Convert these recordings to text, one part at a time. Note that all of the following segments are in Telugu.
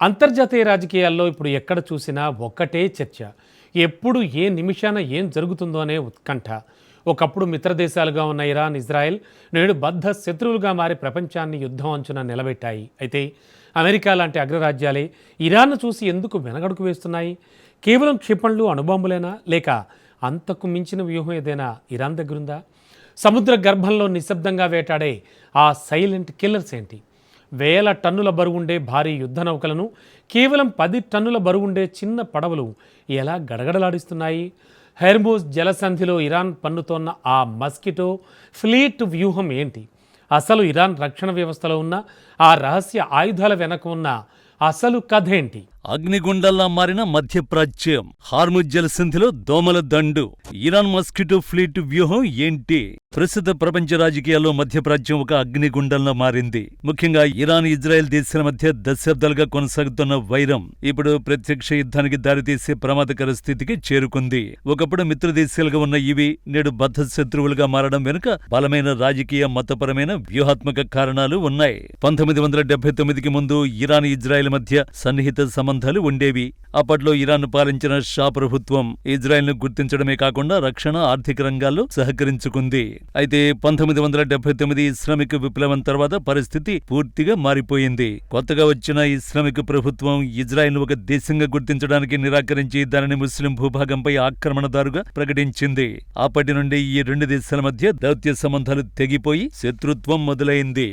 అంతర్జాతీయ రాజకీయాల్లో ఇప్పుడు ఎక్కడ చూసినా ఒక్కటే చర్చ. ఎప్పుడు ఏ నిమిషాన ఏం జరుగుతుందో అనే ఉత్కంఠ. ఒకప్పుడు మిత్రదేశాలుగా ఉన్న ఇరాన్, ఇజ్రాయెల్ నేడు బద్ధ శత్రువులుగా మారి ప్రపంచాన్ని యుద్ధం అంచున నిలబెట్టాయి. అయితే అమెరికా లాంటి అగ్రరాజ్యాలే ఇరాన్ను చూసి ఎందుకు వెనగడుకు వేస్తున్నాయి? కేవలం క్షిపణులు, అణుబాంబులేనా, లేక అంతకు మించిన వ్యూహం ఏదైనా ఇరాన్ దగ్గరుందా? సముద్ర గర్భంలో నిశ్శబ్దంగా వేటాడే ఆ సైలెంట్ కిల్లర్స్ ఏంటి? వేల టన్నుల బరువుండే భారీ యుద్ధ నౌకలను కేవలం 10 టన్నుల బరువుండే చిన్న పడవలు ఎలా గడగడలాడిస్తున్నాయి? హెర్మూజ్ జలసంధిలో ఇరాన్ పన్నుతోన్న ఆ మస్కిటో ఫ్లీట్ వ్యూహం ఏంటి? అసలు ఇరాన్ రక్షణ వ్యవస్థలో ఉన్న ఆ రహస్య ఆయుధాల వెనక ఉన్న అసలు కథ ఏంటి? అగ్నిగుండంలా మారిన మధ్యప్రాచ్యం, హార్ముజ్ జలసంధిలో దోమల దండు, ఇరాన్ మస్కిటో ఫ్లీట్ వ్యూహం ఏంటి? ప్రస్తుత ప్రపంచ రాజకీయాల్లో మధ్యప్రాచ్యం ఒక అగ్నిగుండంలా మారింది. ముఖ్యంగా ఇరాన్, ఇజ్రాయెల్ దేశాల మధ్య దశాబ్దాలుగా కొనసాగుతున్న వైరం ఇప్పుడు ప్రత్యక్ష యుద్ధానికి దారితీసే ప్రమాదకర స్థితికి చేరుకుంది. ఒకప్పుడు మిత్రదేశాలుగా ఉన్న ఇవి నేడు బద్ధ శత్రువులుగా మారడం వెనుక బలమైన రాజకీయ, మతపరమైన, వ్యూహాత్మక కారణాలు ఉన్నాయి. 1979కి ముందు ఇరాన్, ఇజ్రాయెల్ మధ్య సన్నిహిత సంబంధాలు ఉండేవి. అప్పట్లో ఇరాన్ పాలించిన షా ప్రభుత్వం ఇజ్రాయెల్ను గుర్తించడమే కాకుండా రక్షణ, ఆర్థిక రంగాల్లో సహకరించుకుంది. అయితే 1979 ఇస్లామిక్ విప్లవం తర్వాత పరిస్థితి పూర్తిగా మారిపోయింది. కొత్తగా వచ్చిన ఇస్లామిక్ ప్రభుత్వం ఇజ్రాయెల్ను ఒక దేశంగా గుర్తించడానికి నిరాకరించి దానిని ముస్లిం భూభాగంపై ఆక్రమణదారుగా ప్రకటించింది. అప్పటి నుండి ఈ రెండు దేశాల మధ్య దౌత్య సంబంధాలు తెగిపోయి శత్రుత్వం మొదలైంది.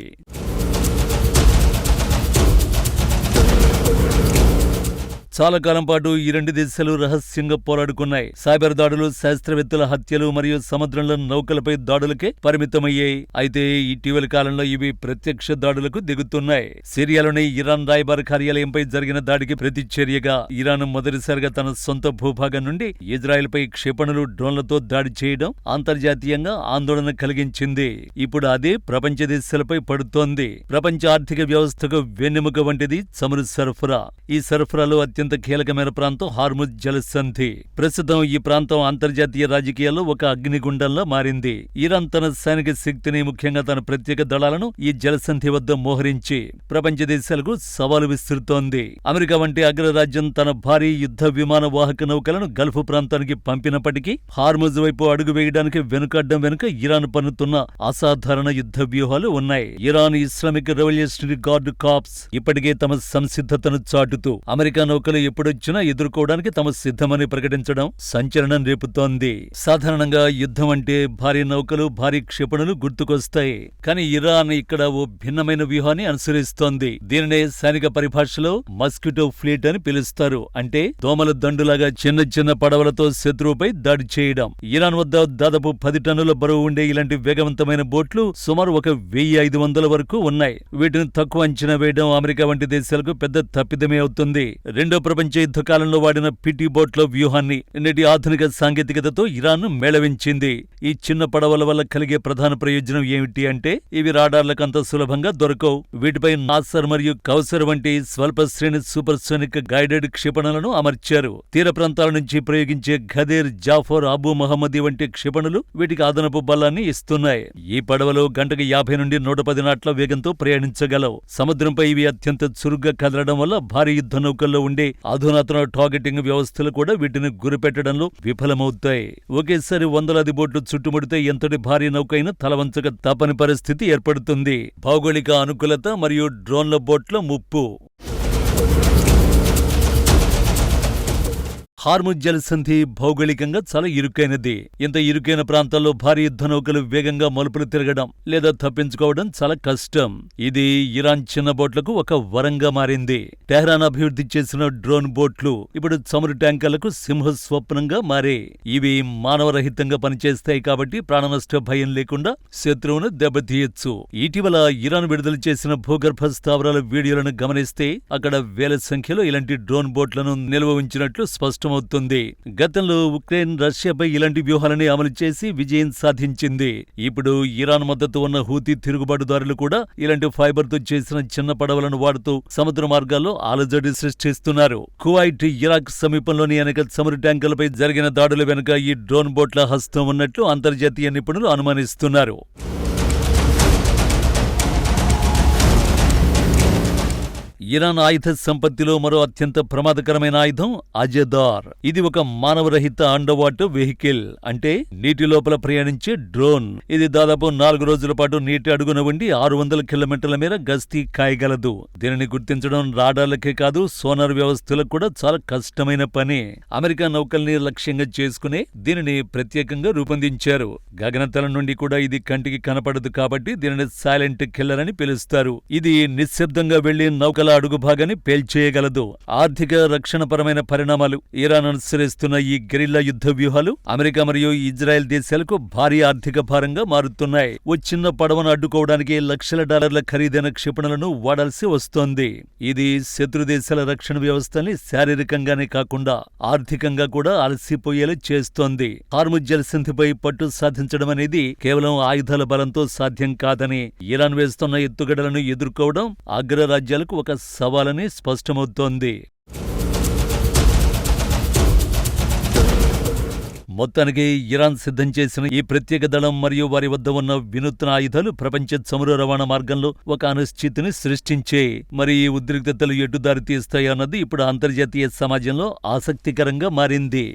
చాలా కాలం పాటు ఈ రెండు దేశాలు రహస్యంగా పోరాడుకున్నాయి. సైబర్ దాడులు, శాస్త్రవేత్తల హత్యలు మరియు సముద్రంలో నౌకలపై దాడులకే పరిమితమయ్యాయి. అయితే ఇటీవలి కాలంలో ఇవి ప్రత్యక్ష దాడులకు దిగుతున్నాయి. సిరియాలోని ఇరాన్ రాయబార కార్యాలయంపై జరిగిన దాడికి ప్రతిచర్యగా ఇరాన్ మొదటిసారిగా తన సొంత భూభాగం నుండి ఇజ్రాయెల్పై క్షిపణులు, డ్రోన్లతో దాడి చేయడం అంతర్జాతీయంగా ఆందోళన కలిగించింది. ఇప్పుడు అదే ప్రపంచ దేశాలపై పడుతోంది. ప్రపంచ ఆర్థిక వ్యవస్థకు వెన్నెముక వంటిది చమురు సరఫరా. ఈ సరఫరాలో అత్యంత కీలకమైన ప్రాంతం హార్ముజ్ జలసంధి. ప్రస్తుతం ఈ ప్రాంతం అంతర్జాతీయ రాజకీయాల్లో ఒక అగ్నిగుండంలా మారింది. ఇరాన్ తన సైనిక శక్తిని, ముఖ్యంగా తన ప్రత్యేక దళాలను ఈ జలసంధి వద్ద మోహరించి ప్రపంచ దేశాలకు సవాలు విసురుతోంది. అమెరికా వంటి అగ్రరాజ్యం తన భారీ యుద్ధ విమాన వాహక నౌకలను గల్ఫ్ ప్రాంతానికి పంపినప్పటికీ హార్ముజ్ వైపు అడుగు వేయడానికి వెనుకడ్డం వెనుక ఇరాన్ పన్నుతున్న అసాధారణ యుద్ధ వ్యూహాలు ఉన్నాయి. Iran Islamic Revolutionary Guard Corps ఇప్పటికే తమ సంసిద్ధతను చాటుతూ అమెరికా నౌకలు ఎప్పుడొచ్చినా ఎదుర్కోవడానికి తమ సిద్ధమని ప్రకటించడం సంచలనం రేపుతోంది. సాధారణంగా యుద్ధం అంటే భారీ నౌకలు, భారీ క్షిపణులు గుర్తుకొస్తాయి. కానీ ఇరాన్ ఇక్కడ ఓ భిన్నమైన వ్యూహాన్ని అనుసరిస్తోంది. దీనినే సైనిక పరిభాషలో మస్కిటో ఫ్లీట్ అని పిలుస్తారు. అంటే దోమల దండులాగా చిన్న చిన్న పడవలతో శత్రువుపై దాడి చేయడం. ఇరాన్ వద్ద దాదాపు 10 టన్నుల బరువు ఉండే ఇలాంటి వేగవంతమైన బోట్లు సుమారు 1500 వరకు ఉన్నాయి. వీటిని తక్కువ అంచనా వేయడం అమెరికా వంటి దేశాలకు పెద్ద తప్పిదమే అవుతుంది. రెండో ప్రపంచ యుద్ధ కాలంలో వాడిన పిటి బోట్ల వ్యూహాన్ని నేటి ఆధునిక సాంకేతికతతో ఇరాన్ మేళవించింది. ఈ చిన్న పడవల వల్ల కలిగే ప్రధాన ప్రయోజనం ఏమిటి అంటే ఇవి రాడార్లకు అంత సులభంగా దొరకవు. వీటిపై నాసర్ మరియు కౌసర్ వంటి స్వల్ప శ్రేణి సూపర్సోనిక్ గైడెడ్ క్షిపణులను అమర్చారు. తీర ప్రాంతాల నుంచి ప్రయోగించే ఘదేర్, జాఫర్, అబూ మహమ్మదీ వంటి క్షిపణులు వీటికి అదనపు బలాన్ని ఇస్తున్నాయి. ఈ పడవలు గంటకు 50 నుండి 110 నాట్ల వేగంతో ప్రయాణించగలవు. సముద్రంపై ఇవి అత్యంత చురుగ్గా కదలడం వల్ల భారీ యుద్ధ నౌకల్లో ఉండే అధునాతన టార్గెటింగ్ వ్యవస్థలు కూడా వీటిని గురిపెట్టడంలో విఫలమవుతాయి. ఒకేసారి వందలాది బోట్లు చుట్టుముడితే ఎంతటి భారీ నౌకైనా తలవంచక తప్పని పరిస్థితి ఏర్పడుతుంది. భౌగోళిక అనుకూలత మరియు డ్రోన్ల బోట్ల ముప్పు. హార్ముజ్ జలసంధి భౌగోళికంగా చాలా ఇరుకైనది. ఇంత ఇరుకైన ప్రాంతాల్లో భారీ యుద్ధ నౌకలు వేగంగా మలుపులు తిరగడం లేదా తప్పించుకోవడం చాలా కష్టం. ఇది ఇరాన్ చిన్న బోట్లకు ఒక వరంగా మారింది. టెహ్రాన్ అభివృద్ధి చేసిన డ్రోన్ బోట్లు ఇప్పుడు చమురు ట్యాంకర్లకు సింహ స్వప్నంగా మారే. ఇవి మానవరహితంగా పనిచేస్తాయి కాబట్టి ప్రాణనష్ట భయం లేకుండా శత్రువును దెబ్బతీయొచ్చు. ఇటీవల ఇరాన్ విడుదల చేసిన భూగర్భ స్థావరాల వీడియోలను గమనిస్తే అక్కడ వేల సంఖ్యలో ఇలాంటి డ్రోన్ బోట్లను నిల్వ ఉంచినట్లు స్పష్టం అవుతుంది. గతంలో ఉక్రెయిన్ రష్యాపై ఇలాంటి వ్యూహాలని అమలు చేసి విజయం సాధించింది. ఇప్పుడు ఇరాన్ మద్దతు ఉన్న హూతీ తిరుగుబాటుదారులు కూడా ఇలాంటి ఫైబర్తో చేసిన చిన్న పడవలను వాడుతూ సముద్ర మార్గాల్లో అలజడి సృష్టిస్తున్నారు. కువైట్, ఇరాక్ సమీపంలోని అనేక చమురు ట్యాంకర్లపై జరిగిన దాడుల వెనుక ఈ డ్రోన్ బోట్ల హస్తం ఉన్నట్లు అంతర్జాతీయ నిపుణులు అనుమానిస్తున్నారు. ఇరాన్ ఆయుధ సంపత్తిలో మరో అత్యంత ప్రమాదకరమైన ఆయుధం అజదార్. ఇది ఒక మానవరహిత అండర్వాటర్ వెహికల్, అంటే నీటి లోపల ప్రయాణించే డ్రోన్. ఇది దాదాపు 4 రోజుల పాటు నీటి అడుగున ఉండి 600 కిలోమీటర్ల మేర గస్తీ కాయగలదు. దీనిని గుర్తించడం రాడార్లకే కాదు, సోనార్ వ్యవస్థలకు కూడా చాలా కష్టమైన పని. అమెరికా నౌకల్ని లక్ష్యంగా చేసుకునే దీనిని ప్రత్యేకంగా రూపొందించారు. గగనతలం నుండి కూడా ఇది కంటికి కనపడదు కాబట్టి దీనిని సైలెంట్ కిల్లర్ అని పిలుస్తారు. ఇది నిశ్శబ్దంగా వెళ్లి నౌకల అడుగు భాగాన్ని పేల్చేయగలదు. ఆర్థిక రక్షణపరమైన పరిణామాలు. ఇరాన్ అనుసరిస్తున్న ఈ గెరిల్లా యుద్ధ వ్యూహాలు అమెరికా మరియు ఇజ్రాయెల్ దేశాలకు భారీ ఆర్థిక భారంగా మారుతున్నాయి. ఓ చిన్న పడవను అడ్డుకోవడానికి లక్షల డాలర్ల ఖరీదైన క్షిపణులను వాడాల్సి వస్తోంది. ఇది శత్రు దేశాల రక్షణ వ్యవస్థల్ని శారీరకంగానే కాకుండా ఆర్థికంగా కూడా అలసిపోయేలా చేస్తోంది. హార్ముజ్ జలసంధిపై పట్టు సాధించడం అనేది కేవలం ఆయుధాల బలంతో సాధ్యం కాదని, ఇరాన్ వేస్తున్న ఎత్తుగడలను ఎదుర్కోవడం అగ్రరాజ్యాలకు ఒక సవాలని స్పష్టమవుతోంది. మొత్తానికి ఇరాన్ సిద్ధం చేసిన ఈ ప్రత్యేక దళం మరియు వారి వద్ద ఉన్న వినూత్న ఆయుధాలు ప్రపంచ చమురు రవాణా మార్గంలో ఒక అనిశ్చితిని సృష్టించే. మరి ఈ ఉద్రిక్తతలు ఎటు దారి తీస్తాయన్నది ఇప్పుడు అంతర్జాతీయ సమాజంలో ఆసక్తికరంగా మారింది.